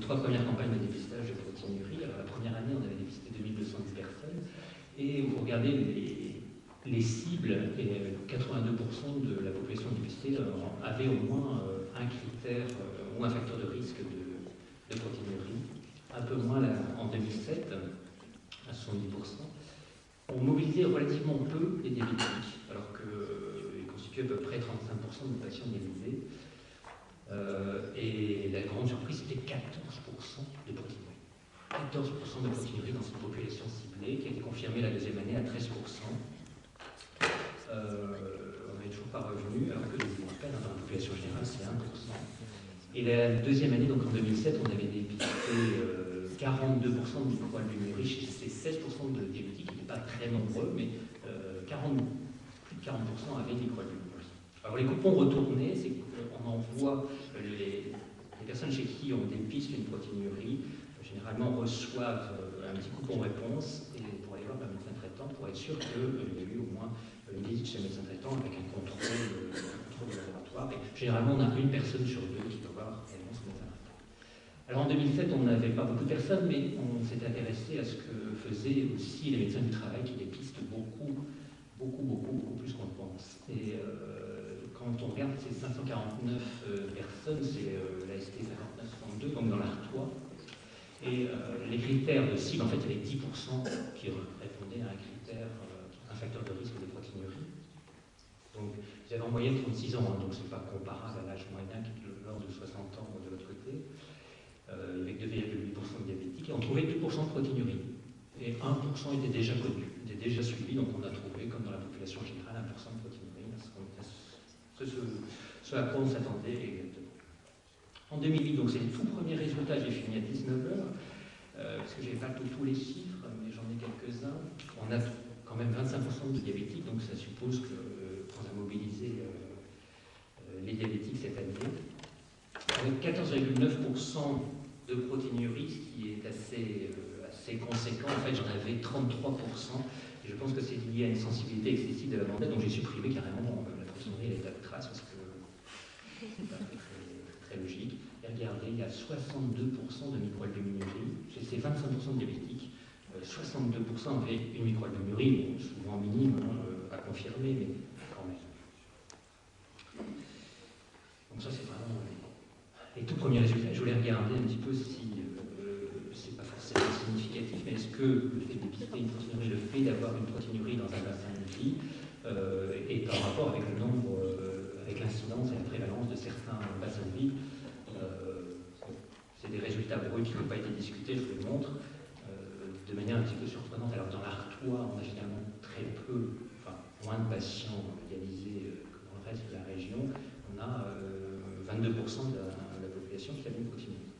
les 3 premières campagnes de dépistage de proteinurie. Alors, la première année, on avait dépisté 2210 personnes. Et vous regardez les cibles, et 82% de la population dépistée avait au moins un critère ou un facteur de risque de proteinurie. Un peu moins en 2007, à 70%. On mobilisait relativement peu les diabétiques, alors qu'ils constituaient à peu près 35% des patients dialysés. Et la grande surprise, c'était 14% de proteinurie. 14% de proteinurie dans cette population ciblée, qui a été confirmée la deuxième année à 13%. On n'est toujours pas revenu, alors que je vous rappelle, dans la population générale, c'est 1%. Et la deuxième année, donc en 2007, on avait dépisté 42% de microalbuminurie chez ces 16% de diabétiques, qui n'étaient pas très nombreux, mais plus de 40% avaient des microalbuminurie. Alors les coupons retournés, c'est qu'on envoie les personnes chez qui on dépiste une proteinurie, généralement reçoivent un petit coupon réponse et pour aller voir un médecin traitant pour être sûr qu'il y a eu au moins une visite chez le médecin traitant avec un contrôle de laboratoire. Et généralement, on a une personne sur deux qui doit voir réellement son médecin traitant. Alors en 2007, on n'avait pas beaucoup de personnes, mais on s'est intéressé à ce que faisaient aussi les médecins du travail qui dépistent beaucoup plus qu'on le pense. Et quand on regarde ces 549 personnes, c'est la ST 5962, donc dans l'Artois. Et les critères de cible, en fait, il y avait 10% qui répondaient à un critère, un facteur de risque des proteinuries. Donc, j'avais en moyenne 36 ans, hein, donc ce n'est pas comparable à l'âge moyen qui est de l'ordre de 60 ans de l'autre côté, avec 2,8% de diabétiques. Et on trouvait 2% de proteinurie. Et 1% était déjà connu, était déjà suivi, donc on a trouvé, comme dans la population générale, 1% de proteinurie. Ce à quoi on s'attendait exactement. En 2008, donc c'est le tout premier résultat, j'ai fini à 19h, parce que je n'avais pas tous les chiffres, mais j'en ai quelques-uns. On a quand même 25% de diabétiques, donc ça suppose qu'on a mobilisé les diabétiques cette année. Avec 14,9% de proteinurie, ce qui est assez conséquent. En fait, j'en avais 33%, et je pense que c'est lié à une sensibilité excessive de la bande, donc j'ai supprimé carrément la proteinurie et l'état de trace, parce que c'est pas très logique. Et regardez, il y a 62% de microalbuminurie. Chez ces 25% de diabétiques, 62% avaient une microalbuminurie, souvent minime, à confirmer, mais quand même. Donc ça, c'est vraiment les tout premiers résultats. Je voulais regarder un petit peu si c'est pas forcément significatif, mais est-ce que le fait de dépister une proteinurie, le fait d'avoir une proteinurie dans un bassin de vie, est en rapport avec le nombre, avec l'incidence et la prévalence de certains bassins de vie. C'est des résultats bruts qui n'ont pas été discutés, je vous les montre, de manière un petit peu surprenante. Alors dans l'Artois, on a généralement très peu, enfin moins de patients dialysés que dans le reste de la région. On a 22% de la population qui a une proteinurie.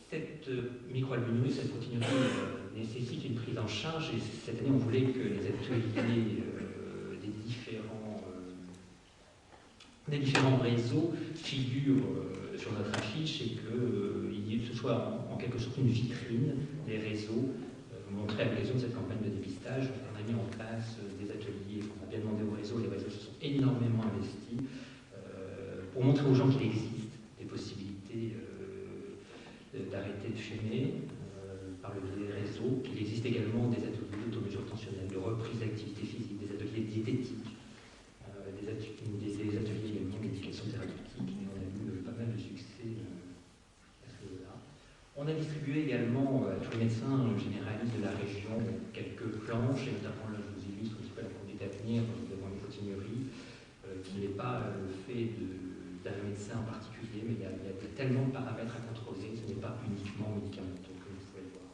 Cette microalbuminurie, cette proteinurie nécessite une prise en charge, et cette année on voulait que les ateliers des différents réseaux figurent sur notre affiche et que ce soit en quelque sorte une vitrine des réseaux montrés à l'occasion de cette campagne de dépistage. On a mis en place des ateliers, on a bien demandé aux réseaux, les réseaux se sont énormément investis pour montrer aux gens qu'il existe des possibilités d'arrêter de fumer par le biais des réseaux, qu'il existe également des ateliers d'automesure tensionnelle, de reprise d'activité physique, des ateliers diététiques, des ateliers également d'éducation thérapeutique, et on a eu pas mal de succès à ce niveau-là. On a distribué également à tous les médecins généralistes de la région quelques planches, et notamment là je vous illustre un petit peu la conduite à tenir devant les proteinuries, qui n'est pas le fait d'un médecin en particulier, mais il y a tellement de paramètres à contrôler, ce n'est pas uniquement médicamenteux, comme vous pouvez le voir.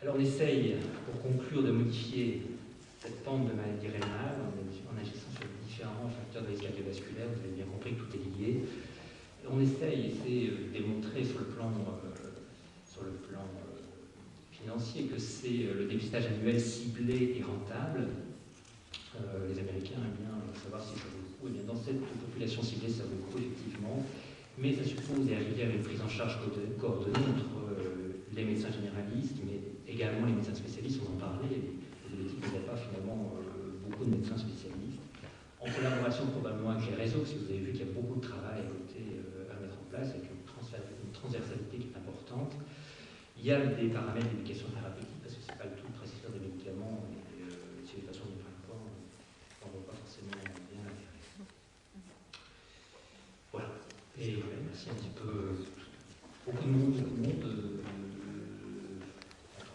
Alors on essaye, pour conclure, de modifier cette pente de maladie rénale en agissant sur différents facteurs de risque cardiovasculaire. Vous avez bien compris que tout est lié. On essaye, et c'est démontré sur le plan financier, que c'est le dépistage annuel ciblé et rentable. Les Américains aiment bien savoir si ça vaut le coup. Et bien dans cette population ciblée, ça vaut le coup effectivement, mais ça suppose d'arriver à une prise en charge coordonnée entre les médecins généralistes, mais également les médecins spécialistes. On en parlait, les diabétiques n'avaient pas finalement beaucoup de médecins spécialistes, en collaboration relation probablement avec les réseaux, si vous avez vu qu'il y a beaucoup de travail à côté à mettre en place, avec une transversalité qui est importante. Il y a des paramètres d'éducation thérapeutique, parce que ce n'est pas le tout de prescrire des médicaments, et c'est une façon de faire un temps, on ne voit pas forcément bien l'intérêt. Voilà. Et merci un petit peu. Beaucoup de monde entre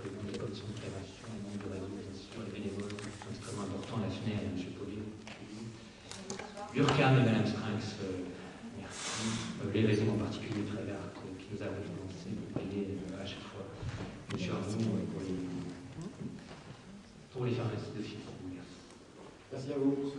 le monde des commissions de prévention, le monde de régulation, les bénévoles sont extrêmement importants, la FNER, M. Pauline, l'URCAM et Mme Sprinx, merci. Les réseaux en particulier Trévert, qui nous a référencé, vous payez à chaque fois. M. Arnaud pour les pharmacies d'office. Merci. Merci à vous.